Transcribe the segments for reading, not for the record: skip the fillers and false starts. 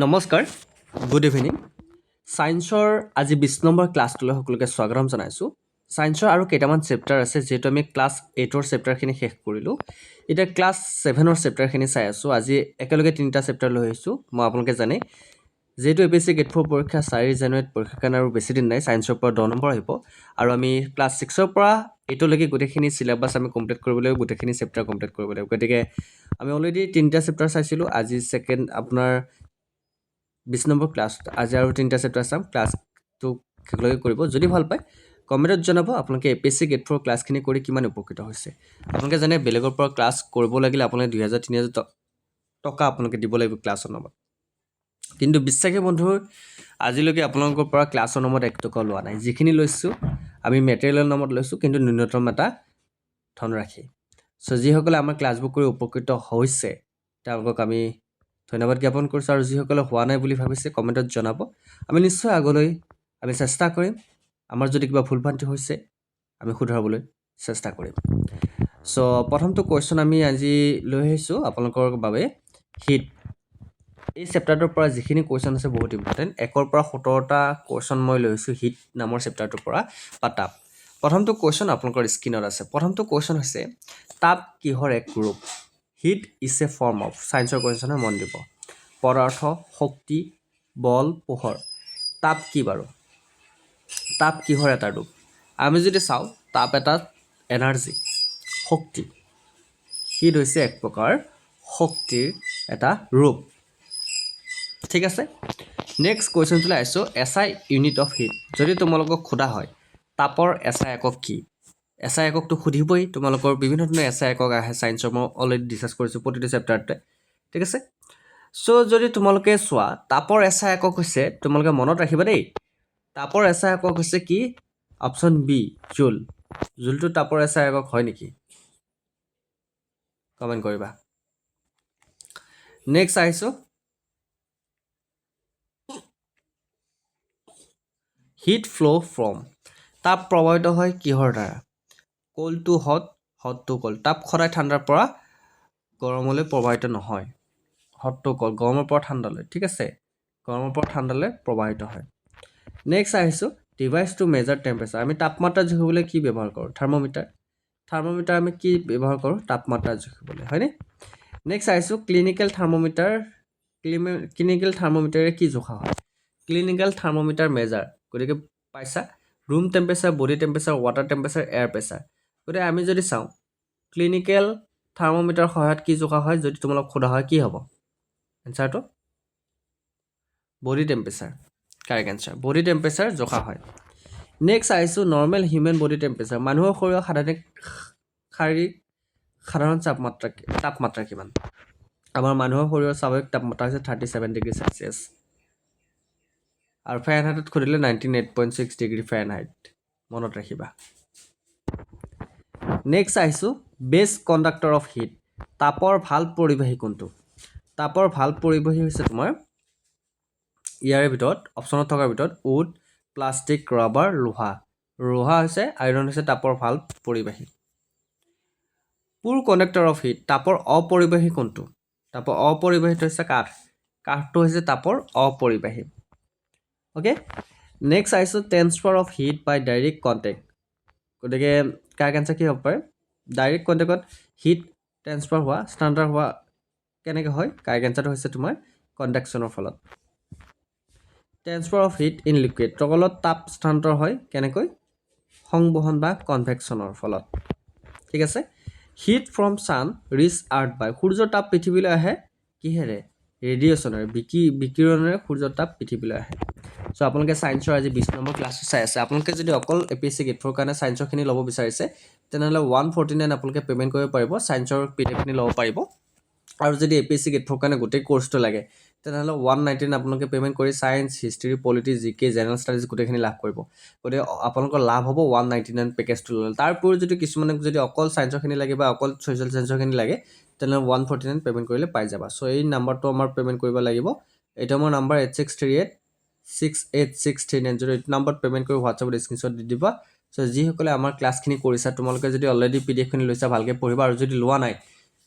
নমস্কাৰ, good evening. ছায়েন্সৰ আজি 20 নম্বৰ ক্লাছটোলৈ সকলোকে স্বাগতম জনাইছোঁ। ছায়েন্সৰ আৰু কেইটামান চেপ্টাৰ আছে, যিহেতু আমি ক্লাছ 8ৰ চেপ্টাৰখিনি শেষ কৰিলোঁ। এতিয়া ক্লাছ 7ৰ চেপ্টাৰখিনি চাই আছোঁ। আজি একেলগে 3টা চেপ্টাৰ লৈ আহিছোঁ। মই আপোনালোকে জানে, যিহেতু APSC গেট 4 পৰীক্ষা 4 জানুৱাৰীত পৰীক্ষাৰ কাৰণে আৰু বেছি দিন নাই। ছায়েন্সৰ পৰা 10 নম্বৰ আহিব আৰু আমি ক্লাছ 6ৰ পৰা 8লৈকে গোটেইখিনি চিলেবাছ আমি কমপ্লিট কৰিব লাগিব, গোটেইখিনি চেপ্টাৰ কমপ্লিট কৰিব লাগিব। গতিকে আমি অলৰেডি 3টা চেপ্টাৰ চাইছিলোঁ। আজি আপোনাৰ 20 নম্বৰ ক্লাছ, আজি আৰু 3টা চেপ্টাৰ চাম। ক্লাছটো শেষলৈকে কৰিব। যদি ভাল পায় কমেণ্টত জনাব আপোনালোকে APSC গেট 4 ক্লাছখিনি কৰি কিমান উপকৃত হৈছে। আপোনালোকে জানে, বেলেগৰ পৰা ক্লাছ কৰিব লাগিলে আপোনালোকে 2000-3000 টকা আপোনালোকে দিব লাগিব ক্লাছৰ নামত। কিন্তু বিশ্বাসী বন্ধুৰ আজিলৈকে আপোনালোকৰ পৰা ক্লাছৰ নামত 1 টকাও লোৱা নাই। যিখিনি লৈছোঁ আমি মেটেৰিয়েলৰ নামত লৈছোঁ, কিন্তু ন্যূনতম এটা ধনৰাশি। চ' যিসকলে আমাৰ ক্লাছবোৰ কৰি উপকৃত হৈছে তেওঁলোকক আমি ধন্যবাদ জ্ঞাপন কৰিছোঁ, আৰু যিসকলে হোৱা নাই বুলি ভাবিছে কমেণ্টত জনাব। আমি নিশ্চয় আগলৈ আমি চেষ্টা কৰিম। আমাৰ যদি কিবা ভুল ভ্ৰান্তি হৈছে আমি শুধৰাবলৈ চেষ্টা কৰিম। চ' প্ৰথমটো কুৱেশ্যন আমি আজি লৈ আহিছোঁ আপোনালোকৰ বাবে। হিট, এই চেপ্টাৰটোৰ পৰা যিখিনি কুৱেশ্যন আছে বহুত ইম্পৰ্টেণ্ট। 1ৰ পৰা 17টা কুৱেশ্যন মই লৈছোঁ হিট নামৰ চেপ্টাৰটোৰ পৰা বা তাপ। প্ৰথমটো কুৱেশ্যন আপোনালোকৰ স্ক্ৰীনত আছে। প্ৰথমটো কুৱেশ্যন হৈছে, তাপ কিহৰ এক ৰূপ? Heat is a form of, ছায়েন্সৰ কুৱেশ্যন মন দিব। পদাৰ্থ, শক্তি, বল, পোহৰ। তাপ কি বাৰু? তাপ কিহৰ এটা ৰূপ? আমি যদি চাওঁ, তাপ এটা এনাৰ্জি, শক্তি। হিট হৈছে এক প্ৰকাৰ শক্তিৰ এটা ৰূপ। ঠিক আছে, নেক্সট কুৱেশ্যনটোলৈ আহিছোঁ। SI unit of heat. যদি তোমালোকক সোধা হয় তাপৰ SI একক কি? SI এককটো সুধিবই। তোমালোকৰ বিভিন্ন ধৰণৰ SI একক আহে ছায়েন্সৰ, মই অলৰেডি ডিছকাছ কৰিছোঁ প্ৰতিটো চেপ্টাৰতে। ঠিক আছে, চ' যদি তোমালোকে চোৱা তাপৰ SI একক হৈছে, তোমালোকে মনত ৰাখিবা দেই, তাপৰ SI একক হৈছে কি? অপশ্যন বি, জুল। জুলটো তাপৰ SI একক হয় নেকি? কমেণ্ট কৰিবা। নেক্সট আহিছোঁ, হিট ফ্ল' ফ্ৰম। তাপ প্ৰবাহিত হয় কিহৰ দ্বাৰা? Cold to hot, hot to cold. তাপ সদায় ঠাণ্ডাৰ পৰা গৰমলৈ প্ৰবাহিত নহয়। হট টু কল্ড, গৰমৰ পৰা ঠাণ্ডালৈ। ঠিক আছে, গৰমৰ পৰা ঠাণ্ডালৈ প্ৰবাহিত হয়। নেক্সট আহিছোঁ, ডিভাইচ টু মেজাৰ টেম্পাৰেচাৰ। আমি তাপমাত্ৰা জুখিবলৈ কি ব্যৱহাৰ কৰোঁ? থাৰ্মোমিটাৰ। থাৰ্মোমিটাৰ আমি কি ব্যৱহাৰ কৰোঁ? তাপমাত্ৰা জুখিবলৈ, হয়নে? নেক্সট আহিছোঁ, ক্লিনিকেল থাৰ্মোমিটাৰ। ক্লিনিকেল থাৰ্মোমিটাৰে কি জোখা হয়? ক্লিনিকেল থাৰ্মোমিটাৰ মেজাৰ, গতিকে পাইছা, room temperature, body temperature, water temperature, air pressure. গতিকে আমি যদি চাওঁ ক্লিনিকেল থাৰ্মোমিটাৰ সহায়ত কি জোখা হয়, যদি তোমালোক সোধা হয় কি হ'ব এনচাৰটো? Body temperature, correct answer. Body temperature জোখা হয়। নেক্সট আহিছোঁ, নৰ্মেল হিউমেন বডি টেম্পাৰেচাৰ। মানুহৰ শৰীৰৰ সাধাৰণ তাপমাত্ৰা কিমান? আমাৰ মানুহৰ শৰীৰৰ স্বাভাৱিক তাপমাত্ৰা হৈছে 37 ডিগ্ৰী চেলচিয়াছ, আৰু ফাৰেনহাইটত সুধিলে 98.6 ডিগ্ৰী ফাৰেনহাইট। মনত ৰাখিবা। নেক্সট আহিছোঁ, বেষ্ট কণ্ডাক্টৰ অফ হিট। তাপৰ ভাল পৰিবাহী কোনটো? তাপৰ ভাল পৰিবাহী হৈছে তোমাৰ ইয়াৰে ভিতৰত, অপশ্যনত থকাৰ ভিতৰত উড, প্লাষ্টিক, ৰাবাৰ, লোহা। লোহা হৈছে, আইৰণ হৈছে তাপৰ ভাল পৰিবাহী। পুৰ কণ্ডাক্টৰ অফ হিট। তাপৰ অপৰিবাহী কোনটো? তাপৰ অপৰিবাহীটো হৈছে কাঠ। কাঠটো হৈছে তাপৰ অপৰিবাহী। অ'কে, নেক্সট আহিছোঁ, transfer of heat by direct contact. গতিকে কাৰেক্ট এনচাৰ কি হ'ব পাৰে? ডাইৰেক্ট কণ্টেক্টত হিট ট্ৰেন্সফাৰ হোৱা, স্থানান্তৰ হোৱা কেনেকৈ হয়? কাৰেক্ট এনচাৰটো হৈছে তোমাৰ কণ্ডাকশ্যনৰ ফলত। Transfer of heat in liquid. তৰলত তাপ স্থানান্তৰ হয় কেনেকৈ? সংবহন বা কনভেকশ্যনৰ ফলত। ঠিক আছে, হিট ফ্ৰম ছান ৰিচ আৰ্থ বাই। সূৰ্যৰ তাপ পৃথিৱীলৈ আহে কিহেৰে? ৰেডিয়েশ্যনেৰে, বিকিৰণেৰে সূৰ্যৰ তাপ পৃথিৱীলৈ আহে। চ' আপোনালোকে ছায়েন্সৰ আজি 20 নম্বৰ ক্লাছটো চাই আছে। আপোনালোকে যদি অকল APSC গেট 4 কাৰণে ছায়েন্সৰখিনি ল'ব বিচাৰিছে, তেনেহ'লে 149 আপোনালোকে পে'মেণ্ট কৰিব পাৰিব, ছায়েন্সৰ PDFখিনি ল'ব পাৰিব। আৰু যদি APSC গেট 4 কাৰণে গোটেই কোৰ্চটো লাগে, তেনেহ'লে 199 আপোনালোকে পে'মেণ্ট কৰি science, history, polity, GK, general studies গোটেইখিনি লাভ কৰিব। গতিকে আপোনালোকৰ লাভ হ'ব 199 পেকেজটো ল'লে। তাৰ উপৰিও যদি কিছুমানক যদি অকল ছায়েন্সৰখিনি লাগে বা অকল ছ'চিয়েল ছায়েন্সৰখিনি লাগে, তেনেহ'লে 149 পে'মেণ্ট কৰিলে পাই যাবা। চ' এই নাম্বাৰটো আমাৰ পে'মেণ্ট কৰিব লাগিব। এইটো মোৰ নাম্বাৰ 8638686390। এইটো নাম্বাৰত পে'মেণ্ট কৰি হোৱাটছআপত স্ক্ৰীনশ্বট দি দিবা। চ' যিসকলে আমাৰ ক্লাছখিনি কৰিছা, তোমালোকে যদি অলৰেডি PDFখিনি লৈছা ভালকৈ পঢ়িবা, আৰু যদি লোৱা নাই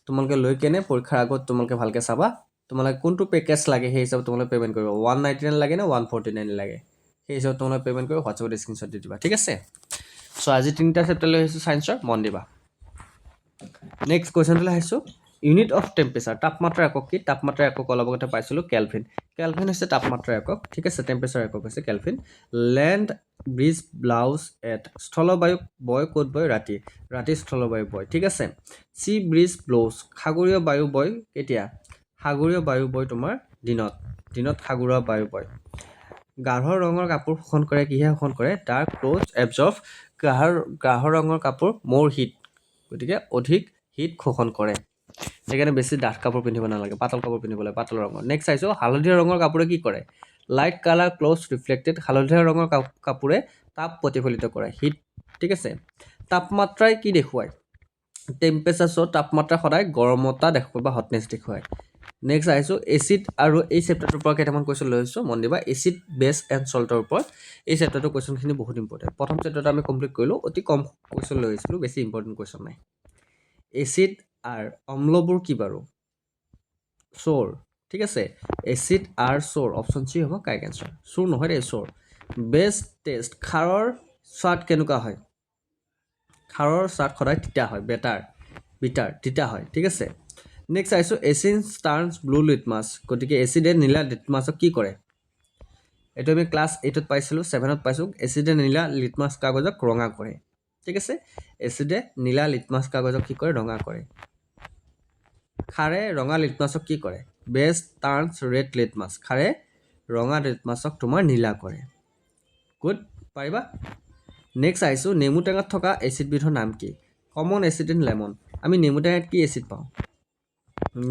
তোমালোকে লৈ কেনে পৰীক্ষাৰ আগত তোমালোকে ভালকৈ চাবা, তোমালোকে কোনটো পেকেজ লাগে সেই হিচাপত তোমালোকে পে'মেণ্ট কৰিব 199 লাগে নে 149 লাগে সেই হিচাপত তোমালোকে পে'মেণ্ট কৰি হোৱাটছএপত স্ক্ৰীনশ্বট দি দিবা ঠিক আছে চ' আজি 3টা চেপ্টাৰ লৈ আহিছোঁ ছায়েন্সৰ মন দিবা নেক্সট কুৱেশ্যনটোলৈ আহিছোঁ ইউনিট অফ টেম্পাৰেচাৰ তাপমাত্ৰা একক কি তাপমাত্ৰা একক অলপ আগতে পাইছিলোঁ কেলভিন কেলভিন হৈছে তাপমাত্ৰা একক ঠিক আছে টেম্পাৰেচাৰ একক হৈছে kelvin land breeze blows at স্থলবায়ু বয় ক'ত বয় ৰাতি ৰাতি স্থলবায়ু বয় ঠিক আছে চি ব্ৰিজ ব্লাউজ সাগৰীয় বায়ু বয় কেতিয়া সাগৰীয় বায়ু বয় তোমাৰ দিনত দিনত সাগৰীয় বায়ু বয় গাঢ় ৰঙৰ কাপোৰ শোষণ কৰে কিহে শোষণ কৰে ডাৰ্ক ক্লথ এবজৰ্ভ গাঢ় ৰঙৰ কাপোৰ মোৰ হিট গতিকে অধিক হিট শোষণ কৰে সেইকাৰণে বেছি ডাঠ কাপোৰ পিন্ধিব নালাগে পাতল কাপোৰ পিন্ধিব লাগে পাতল ৰঙৰ নেক্সট চাইছোঁ হালধীয়া ৰঙৰ কাপোৰে কি কৰে লাইট কালাৰ ক্লথ ৰিফ্লেক্টেড হালধীয়া ৰঙৰ কাপোৰে তাপ প্ৰতিফলিত কৰে হিট ঠিক আছে তাপমাত্ৰাই কি দেখুৱায় টেম্পাৰেচাৰ চ' তাপমাত্ৰা সদায় গৰমতা দেখুৱায় বা হটনেছ দেখুৱায় নেক্সট আহিছোঁ এচিড আৰু এই চেপ্টাৰটোৰ পৰা কেইটামান কুৱেশ্যন লৈ আহিছোঁ মন দিবা এচিড বেছ এণ্ড চল্টৰ ওপৰত এই চেপ্টাৰটোৰ কুৱেশ্যনখিনি বহুত ইম্পৰ্টেণ্ট প্ৰথম চেপ্টাৰটো আমি কমপ্লিট কৰিলোঁ অতি কম কুৱেশ্যন লৈ আহিছিলোঁ বেছি ইম্পৰ্টেণ্ট কুৱেশ্যন নাই এচিড আৰু অম্লবোৰ কি বাৰু চ'ৰ ঠিক আছে এচিড আৰু চ'ৰ অপশ্যন চি হ'ব কাৰেক্ট এনচাৰ চ'ৰ নহয় দেই চ'ৰ বেষ্ট টেষ্ট খাৰৰ স্বাদ কেনেকুৱা হয় খাৰৰ স্বাদ সদায় তিতা হয় বিটাৰ তিতা হয় ঠিক আছে নেক্সট আহিছোঁ এচিড টাৰ্ণছ ব্লু লিটমাছ গতিকে এচিডে নীলা লিটমাছক কি কৰে এইটো আমি ক্লাছ 8ত পাইছিলোঁ 7ত পাইছোঁ এচিডে নীলা লিটমাছ কাগজক ৰঙা কৰে ঠিক আছে এচিডে নীলা লিটমাছ কাগজক কি কৰে ৰঙা কৰে খাৰে ৰঙা লিটমাছক কি কৰে বেষ্ট টাৰ্ণছ ৰেড লিটমাছ খাৰে ৰঙা লিটমাছক তোমাৰ নীলা কৰে গুড পাৰিবা নেক্সট আহিছোঁ নেমু টেঙাত থকা এচিডবিধৰ নাম কি কমন এচিড ইন লেমন আমি নেমু টেঙাত কি এচিড পাওঁ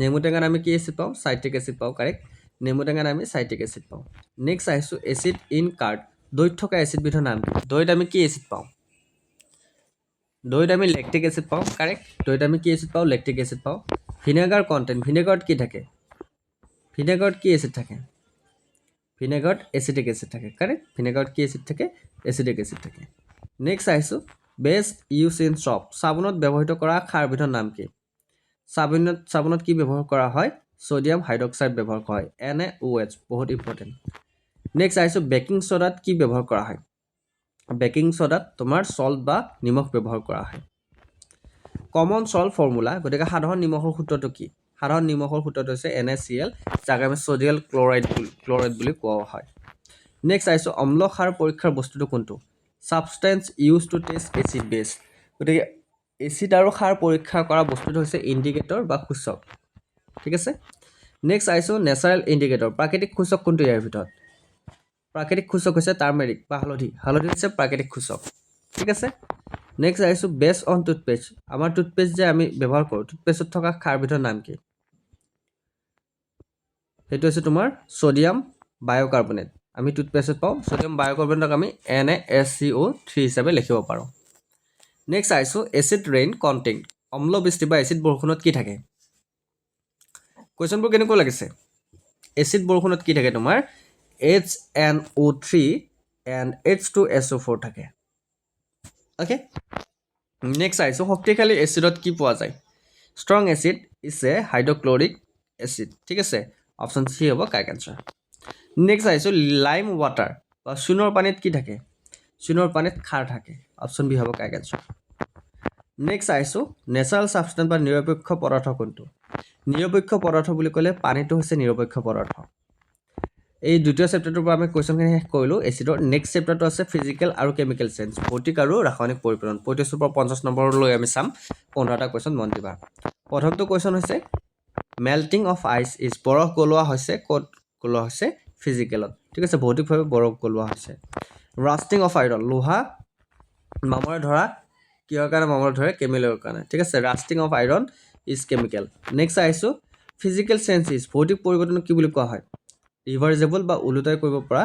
নেমু টেঙাত আমি কি এচিড পাওঁ চাইট্ৰিক এচিড পাওঁ কাৰেক্ট নেমু টেঙাত আমি চাইট্ৰিক এচিড পাওঁ নেক্সট আহিছোঁ এচিড ইন কাৰ্ড দৈত থকা এচিডবিধৰ নাম কি দৈত আমি কি এচিড পাওঁ দৈত আমি লেক্টিক এচিড পাওঁ কাৰেক্ট দৈত আমি কি এচিড পাওঁ লেক্টিক এচিড পাওঁ ভিনেগাৰ কণ্টেণ্ট ভিনেগাৰত কি থাকে ভিনেগাৰত কি এচিড থাকে ভিনেগাৰত এচিডিক এচিড থাকে কাৰেক্ট ভিনেগাৰত কি এচিড থাকে এচিডিক এচিড থাকে নেক্সট আহিছোঁ বেষ্ট ইউজ ইন শ্বপ চাবোনত ব্যৱহৃত কৰা খাৰবিধৰ নাম কি চাবোনত কি ব্যৱহাৰ কৰা হয় ছ'ডিয়াম হাইড্ৰক্সাইড ব্যৱহাৰ কৰা হয় NaOH বহুত ইম্পৰ্টেণ্ট নেক্সট আহিছোঁ বেকিং ছ'ডাত কি ব্যৱহাৰ কৰা হয় বেকিং ছ'ডাত তোমাৰ চল্ট বা নিমখ ব্যৱহাৰ কৰা হয় কমন চল্ট ফৰ্মুলা গতিকে সাধাৰণ নিমখৰ সূত্ৰটো কি সাধাৰণ নিমখৰ সূত্ৰটো হৈছে NaCl যাক আমি ছ'ডিয়াম ক্লৰাইড বুলি কোৱা হয় নেক্সট আহিছোঁ অম্ল সাৰ পৰীক্ষাৰ বস্তুটো কোনটো substance use to test acid বেছ গতিকে এচিড আৰু সাৰ পৰীক্ষা কৰা বস্তুটো হৈছে ইণ্ডিকেটৰ বা সূচক ঠিক আছে নেক্সট আহিছোঁ নেচাৰেল ইণ্ডিকেটৰ প্ৰাকৃতিক সূচক কোনটো ইয়াৰ ভিতৰত প্ৰাকৃতিক সূচক হৈছে টাৰ্মেৰিক বা হালধি হৈছে প্ৰাকৃতিক সূচক ঠিক আছে নেক্সট আহিছোঁ বেছ অন টুথপেষ্ট আমাৰ টুথপেষ্ট যে আমি ব্যৱহাৰ কৰোঁ টুথপেষ্টত থকা খাৰবিধৰ নাম কি সেইটো হৈছে তোমাৰ ছ'ডিয়াম বায়'কাৰ্বনেট আমি টুথপেষ্টত পাওঁ ছ'ডিয়াম বায়'কাৰ্বনেটক আমি NaSCO3 হিচাপে লিখিব পাৰোঁ নেক্সট আহিছোঁ এচিড ৰেইন কণ্টেইন অম্ল বৃষ্টি বা এচিড বৰষুণত কি থাকে কুৱেশ্যনবোৰ কেনেকুৱা লাগিছে এচিড বৰষুণত কি থাকে তোমাৰ HNO3 and H2SO4 থাকে অ'কে নেক্সট আহিছোঁ শক্তিশালী এচিডত কি পোৱা যায় strong acid is a hydrochloric acid ঠিক আছে অপশ্যন চি হ'ব কাৰেক্ট এনচাৰ নেক্সট আহিছোঁ লাইম ৱাটাৰ বা চূণৰ পানীত কি থাকে চূণৰ পানীত খাৰ থাকে অপশ্যন বি হ'ব কাৰেক্ট এনচাৰ নেক্সট আহিছোঁ নেচাৰেল ছাবষ্টেঞ্চ বা নিৰপেক্ষ পদাৰ্থ কোনটো নিৰপেক্ষ পদাৰ্থ বুলি ক'লে পানীটো হৈছে নিৰপেক্ষ পদাৰ্থ এই দ্বিতীয় চেপ্টাৰটোৰ পৰা আমি কুৱেশ্যনখিনি শেষ কৰিলোঁ এচিডৰ নেক্সট চেপ্টাৰটো আছে ফিজিকেল আৰু কেমিকেল চেঞ্জ ভৌতিক আৰু ৰাসায়নিক পৰিৱৰ্তন 35ৰ পৰা 50 নম্বৰলৈ আমি চাম 15টা কুৱেশ্যন মন দিবা প্ৰথমটো কুৱেশ্যন হৈছে মেল্টিং অফ আইচ ইজ বৰফ গলোৱা হৈছে ক'ত গলোৱা হৈছে ফিজিকেলত ঠিক আছে ভৌতিকভাৱে বৰফ গলোৱা হৈছে ৰাষ্টিং অফ আইৰণ লোহা মামৰে ধৰা কিহৰ কাৰণে মামৰে ধৰে কেমিকেলৰ কাৰণে ঠিক আছে rusting of iron is chemical next আহিছোঁ ফিজিকেল চেঞ্জ ইজ ভৌতিক পৰিৱৰ্তন কি বুলি কোৱা হয় ৰিভাৰ্জেবল বা ওলোটাই কৰিব পৰা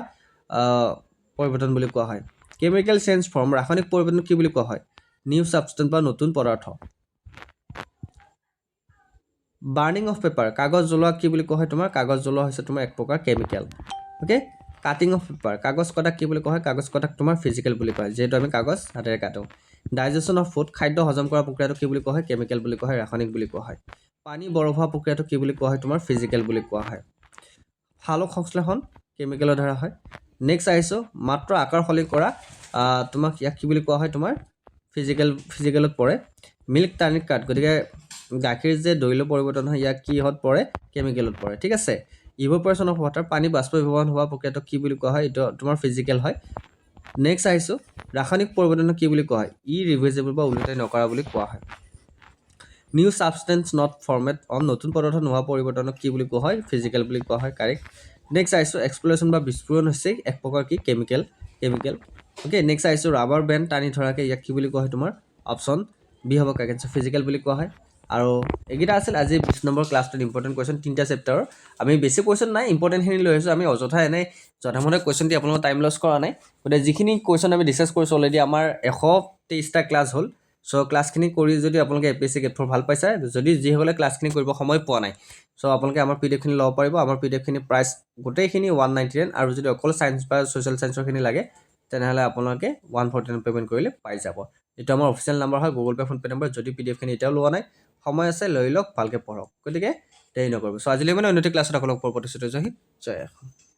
পৰিৱৰ্তন বুলি কোৱা হয় কেমিকেল চেঞ্জ ফৰ্ম ৰাসায়নিক পৰিৱৰ্তন কি বুলি কোৱা হয় নিউ ছাবষ্টেঞ্চ বা নতুন পদাৰ্থ বাৰ্ণিং অফ পেপাৰ কাগজ জ্বলোৱা কি বুলি কোৱা হয় তোমাৰ কাগজ জ্বলোৱা হৈছে তোমাৰ এক প্ৰকাৰ chemical okay cutting of paper কাগজ কটা কি বুলি কোৱা হয় কাগজ কটাক তোমাৰ ফিজিকেল বুলি কোৱা হয় যিহেতু আমি কাগজ হাতেৰে কাটোঁ ডাইজেশ্যন অফ ফুড খাদ্য হজম কৰা প্ৰক্ৰিয়াটো কি বুলি কোৱা হয় কেমিকেল বুলি কোৱা হয় ৰাসায়নিক বুলি কোৱা হয় পানী বৰফ হোৱা প্ৰক্ৰিয়াটো কি বুলি কোৱা হয় তোমাৰ ফিজিকেল বুলি কোৱা হয় সালোক সংশ্লেষণ কেমিকেলৰ দ্বাৰা হয় নেক্সট আহিছোঁ মাত্ৰ আকাৰ সলনি কৰা তোমাক ইয়াক কি বুলি কোৱা হয় তোমাৰ ফিজিকেলত পৰে মিল্ক টাৰ্নিক কাট গতিকে গাখীৰ যে দৈলৈ পৰিৱৰ্তন হয় ইয়াক কিহত পৰে কেমিকেলত পৰে ঠিক আছে ইভপৰেশ্যন অফ ৱাটাৰ পানী বাষ্পীভৱন হোৱা প্ৰক্ৰিয়াটো কি বুলি কোৱা হয় এইটো তোমাৰ ফিজিকেল হয় নেক্সট আহিছোঁ ৰাসায়নিক পৰিৱৰ্তনক কি বুলি কোৱা হয় ইৰিভাৰ্চিবল বা ওলোটাই নকৰা বুলি কোৱা হয় new substance not format on নতুন পদাৰ্থ নোহোৱা পৰিৱৰ্তনক কি বুলি কোৱা হয় ফিজিকেল বুলি কোৱা হয় কাৰেক্ট নেক্সট আহিছোঁ এক্সপ্ল'ৰেশ্যন বা বিস্ফোৰণ হৈছে এক প্ৰকাৰ কি কেমিকেল অ'কে নেক্সট আহিছোঁ ৰাবাৰ বেণ্ড টানি ধৰাকৈ ইয়াক কি বুলি কোৱা হয় তোমাৰ অপশ্যন বি হ'ব কাৰেক্ট এনচাৰ ফিজিকেল বুলি কোৱা হয় আৰু এইকেইটা আছিল আজি 20 নম্বৰ ক্লাছটোত ইম্পৰ্টেণ্ট কুৱেশ্যন তিনিটা চেপ্টাৰৰ আমি বেছি কুৱেশ্যন নাই ইম্পৰ্টেণ্টখিনি লৈ আহিছোঁ আমি অযথা এনেই যধামতে কুৱেশ্যন দি আপোনালোকৰ টাইম লছ কৰা নাই গতিকে যিখিনি কুৱেশ্যন আমি ডিছকাছ কৰিছোঁ অলৰেডি আমাৰ 123টা ক্লাছ হ'ল চ' ক্লাছখিনি কৰি যদি আপোনালোকে APSC Gate 4 ভাল পাইছে যদি যিসকলে ক্লাছখিনি কৰিব সময় পোৱা নাই চ' আপোনালোকে আমাৰ PDFখিনি ল'ব পাৰিব আমাৰ PDFখিনি প্ৰাইচ গোটেইখিনি 199 আৰু যদি অকল ছায়েন্স বা ছ'চিয়েল ছায়েন্সৰখিনি লাগে তেনেহ'লে আপোনালোকে 149 পে'মেণ্ট কৰিলে পাই যাব এইটো আমাৰ অফিচিয়েল নাম্বাৰ হয় গুগল পে' ফোনপে' নম্বৰ যদি PDFখিনি এতিয়াও লোৱা নাই সময় আছে লৈ লওক ভালকৈ পঢ়ক গতিকে দেৰি নকৰিব চ' আজিলৈ মানে উন্নতি ক্লাছত আপোনালোকৰ প্ৰতিশ্ৰুতি জয় হিন্দ জয় অসম